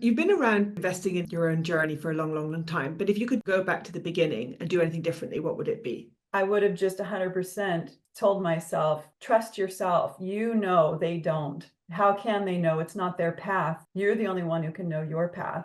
You've been around investing in your own journey for a long, long, long time. But if you could go back to the beginning and do anything differently, what would it be? I would have just 100% told myself, trust yourself. You know, they don't. How can they know? It's not their path. You're the only one who can know your path.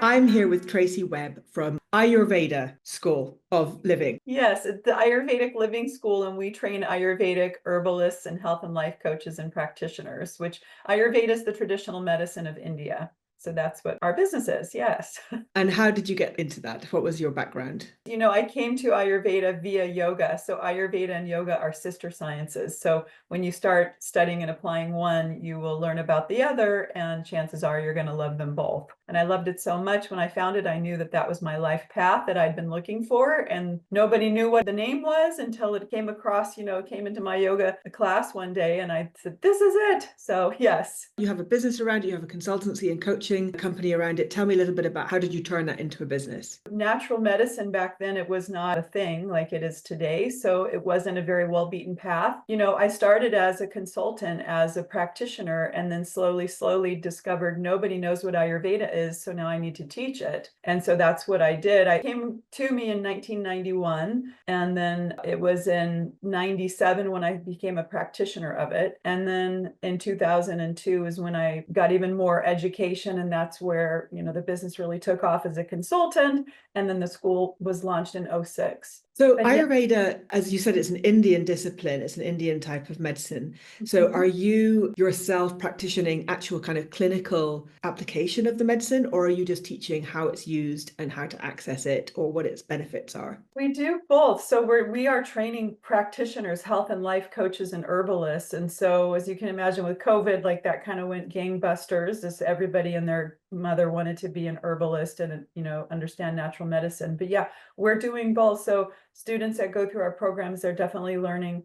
I'm here with Traci Webb from Ayurveda School of Living. Yes, it's the Ayurvedic Living School, and we train Ayurvedic herbalists and health and life coaches and practitioners, which Ayurveda is the traditional medicine of India. So that's what our business is. Yes. And how did you get into that? What was your background? I came to Ayurveda via yoga. So Ayurveda and yoga are sister sciences. So when you start studying and applying one, you will learn about the other, and chances are you're going to love them both. And I loved it so much when I found it, I knew that that was my life path that I'd been looking for. And nobody knew what the name was until it came across, it came into my yoga class one day, and I said, this is it. So yes. You have a business around it, you have a consultancy and coaching company around it. Tell me a little bit about how did you turn that into a business? Natural medicine back then, it was not a thing like it is today. So it wasn't a very well-beaten path. I started as a consultant, as a practitioner, and then slowly discovered nobody knows what Ayurveda is. So now I need to teach it. And so that's what I did. I came to me in 1991, and then it was in 97 when I became a practitioner of it. And then in 2002 is when I got even more education. And that's where, the business really took off as a consultant. And then the school was launched in 06. So But Ayurveda, as you said, it's an Indian discipline. It's an Indian type of medicine. So are you yourself practicing actual kind of clinical application of the medicine, or are you just teaching how it's used and how to access it or what its benefits are? We do both. So we are training practitioners, health and life coaches, and herbalists. And so as you can imagine with COVID, like that kind of went gangbusters, as everybody and their mother wanted to be an herbalist and, understand natural medicine. But yeah, we're doing both. So students that go through our programs, they're definitely learning,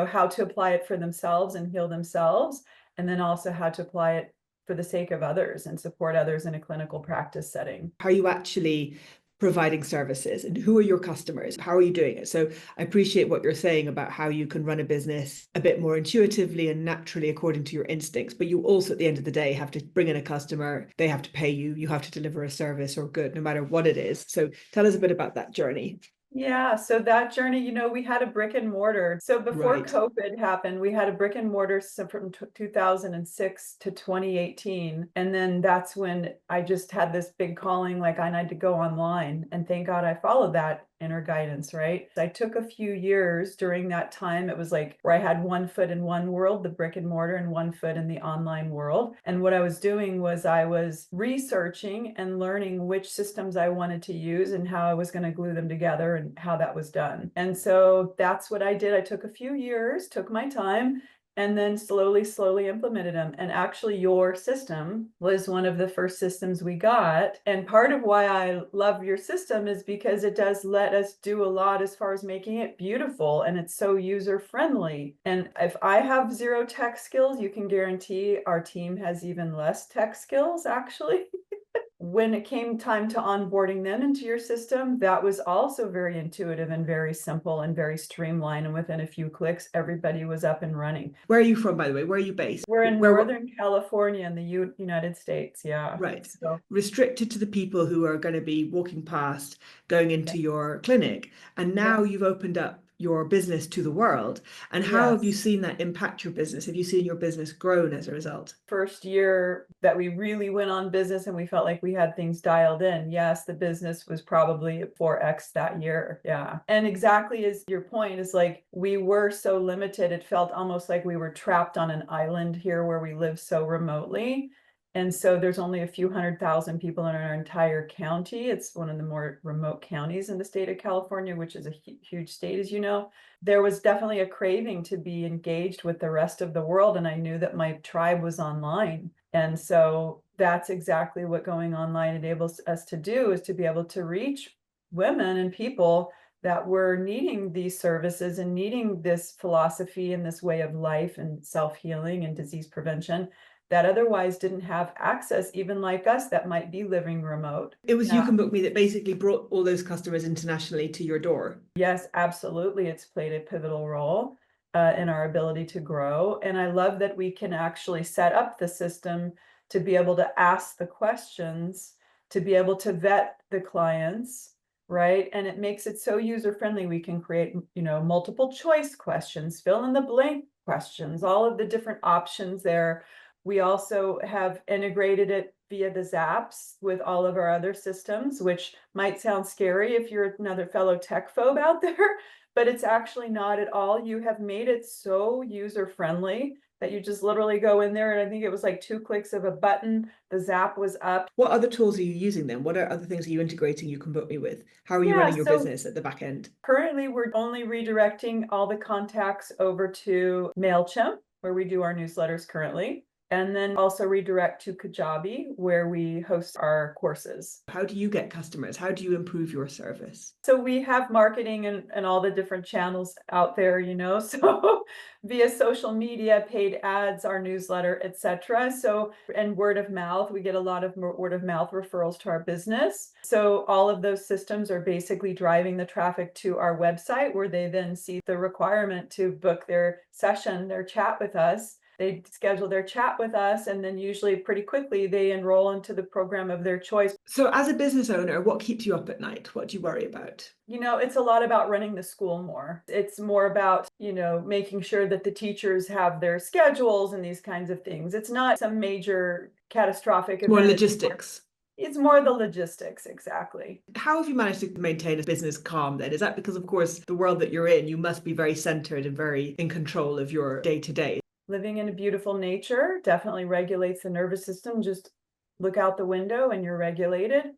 how to apply it for themselves and heal themselves, and then also how to apply it for the sake of others and support others in a clinical practice setting. How are you actually providing services, and who are your customers? How are you doing it? So I appreciate what you're saying about how you can run a business a bit more intuitively and naturally according to your instincts, but you also at the end of the day have to bring in a customer, they have to pay you, you have to deliver a service or good no matter what it is. So tell us a bit about that journey. Yeah, so that journey, we had a brick and mortar. So before Right. COVID happened, we had a brick and mortar from 2006 to 2018. And then that's when I just had this big calling, like I need to go online. And thank God I followed that inner guidance, right? I took a few years during that time. It was like where I had one foot in one world, the brick and mortar, and one foot in the online world. And what I was doing was I was researching and learning which systems I wanted to use and how I was going to glue them together and how that was done. And so that's what I did. I took a few years, took my time, and then slowly implemented them. And actually your system was one of the first systems we got. And part of why I love your system is because it does let us do a lot as far as making it beautiful, and it's so user friendly. And if I have zero tech skills, you can guarantee our team has even less tech skills actually. When it came time to onboarding them into your system, that was also very intuitive and very simple and very streamlined. And within a few clicks, everybody was up and running. Where are you from, by the way? Where are you based? We're in Northern California in the United States. Yeah. Right. So Restricted to the people who are going to be walking past, going into your clinic. And now you've opened up your business to the world. And how have you seen that impact your business? Have you seen your business grown as a result? First year that we really went on business and we felt like we had things dialed in. Yes, the business was probably at 4x that year. Yeah. And exactly as your point is, like, we were so limited. It felt almost like we were trapped on an island here where we live so remotely. And so there's only a few 100,000 people in our entire county. It's one of the more remote counties in the state of California, which is a huge state, as you know. There was definitely a craving to be engaged with the rest of the world. And I knew that my tribe was online. And so that's exactly what going online enables us to do, is to be able to reach women and people that were needing these services and needing this philosophy and this way of life and self-healing and disease prevention that otherwise didn't have access, even like us that might be living remote. It was YouCanBookMe that basically brought all those customers internationally to your door. Yes, absolutely. It's played a pivotal role. in our ability to grow. And I love that we can actually set up the system to be able to ask the questions, to be able to vet the clients, right? And it makes it so user-friendly. We can create, multiple choice questions, fill in the blank questions, all of the different options there. We also have integrated it via the Zaps with all of our other systems, which might sound scary if you're another fellow tech phobe out there, but it's actually not at all. You have made it so user-friendly that you just literally go in there, and I think it was like 2 clicks of a button, the Zap was up. What other tools are you using then? What are other things are you integrating YouCanBookMe with? How are you running your business at the back end? Currently, we're only redirecting all the contacts over to MailChimp, where we do our newsletters currently, and then also redirect to Kajabi, where we host our courses. How do you get customers? How do you improve your service? So we have marketing and all the different channels out there, so via social media, paid ads, our newsletter, etc. So, and word of mouth, we get a lot of word of mouth referrals to our business. So all of those systems are basically driving the traffic to our website, where they then see the requirement to book their session, their chat with us. They schedule their chat with us, and then usually pretty quickly they enroll into the program of their choice. So as a business owner, what keeps you up at night? What do you worry about? It's a lot about running the school more. It's more about, making sure that the teachers have their schedules and these kinds of things. It's not some major catastrophic event. More logistics. It's more the logistics, exactly. How have you managed to maintain a business calm then? Is that because, of course, the world that you're in, you must be very centered and very in control of your day-to-day? Living in a beautiful nature definitely regulates the nervous system. Just look out the window and you're regulated.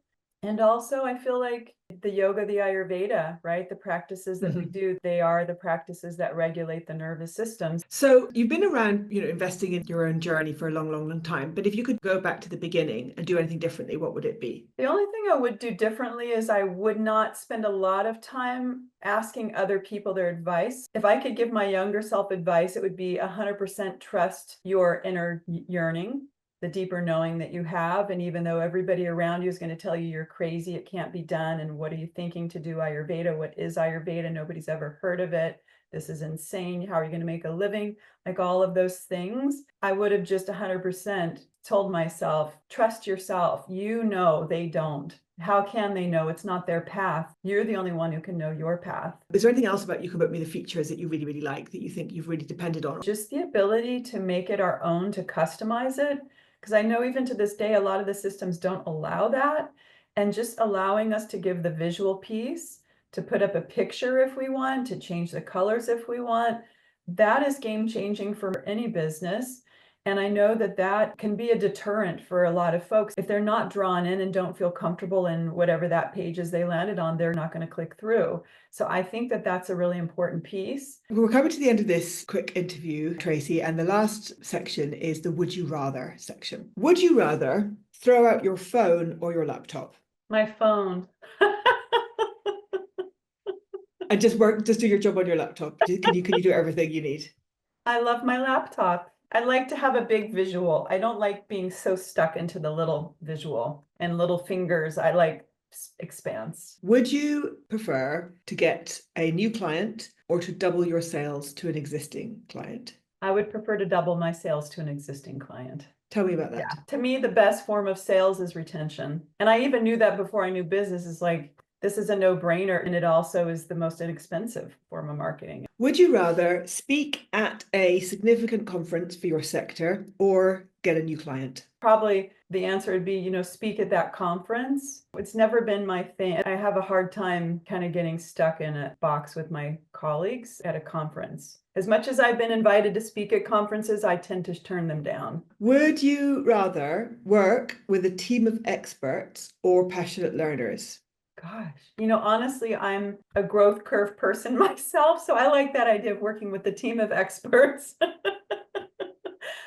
And also, I feel like the yoga, the Ayurveda, right? The practices that we do, they are the practices that regulate the nervous systems. So you've been around, investing in your own journey for a long, long, long time. But if you could go back to the beginning and do anything differently, what would it be? The only thing I would do differently is I would not spend a lot of time asking other people their advice. If I could give my younger self advice, it would be 100% trust your inner yearning, the deeper knowing that you have. And even though everybody around you is going to tell you you're crazy, it can't be done, and what are you thinking to do Ayurveda? What is Ayurveda? Nobody's ever heard of it. This is insane. How are you going to make a living? Like all of those things, I would have just 100% told myself, trust yourself. They don't. How can they know? It's not their path. You're the only one who can know your path. Is there anything else about YouCanBookMe, the features that you really, really like, that you think you've really depended on? Just the ability to make it our own, to customize it. Because I know even to this day, a lot of the systems don't allow that. And just allowing us to give the visual piece, to put up a picture if we want, to change the colors if we want, that is game changing for any business. And I know that that can be a deterrent for a lot of folks. If they're not drawn in and don't feel comfortable in whatever that page is they landed on, they're not going to click through. So I think that that's a really important piece. We're coming to the end of this quick interview, Traci, and the last section is the would you rather section. Would you rather throw out your phone or your laptop? My phone. And just do your job on your laptop. Can you do everything you need? I love my laptop. I like to have a big visual. I don't like being so stuck into the little visual and little fingers. I like expanse. Would you prefer to get a new client or to double your sales to an existing client? I would prefer to double my sales to an existing client. Tell me about that. Yeah. To me, the best form of sales is retention. And I even knew that before I knew business. Is like, this is a no-brainer, and it also is the most inexpensive form of marketing. Would you rather speak at a significant conference for your sector or get a new client? Probably the answer would be, speak at that conference. It's never been my thing. I have a hard time kind of getting stuck in a box with my colleagues at a conference. As much as I've been invited to speak at conferences, I tend to turn them down. Would you rather work with a team of experts or passionate learners? Gosh, honestly, I'm a growth curve person myself, so I like that idea of working with a team of experts.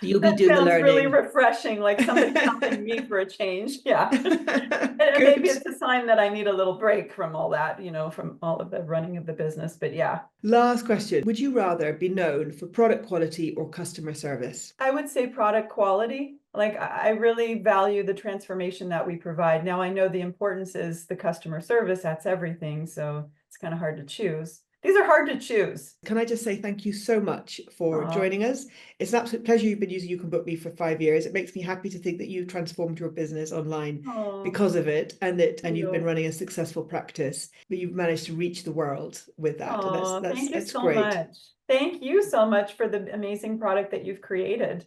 You'll be doing the learning. Really refreshing, like somebody helping me for a change. Yeah. And maybe it's a sign that I need a little break from all that, from all of the running of the business. But yeah. Last question. Would you rather be known for product quality or customer service? I would say product quality. Like, I really value the transformation that we provide. Now, I know the importance is the customer service. That's everything. So it's kind of hard to choose. these are hard to choose. Can I just say thank you so much for Aw. joining us? It's an absolute pleasure. You've been using You Can Book Me for 5 years. It makes me happy to think that you've transformed your business online Oh, because of it, and you've been you. running a successful practice, but you've managed to reach the world with that. And Oh, thank you that's so great. much. Thank you so much for the amazing product that you've created.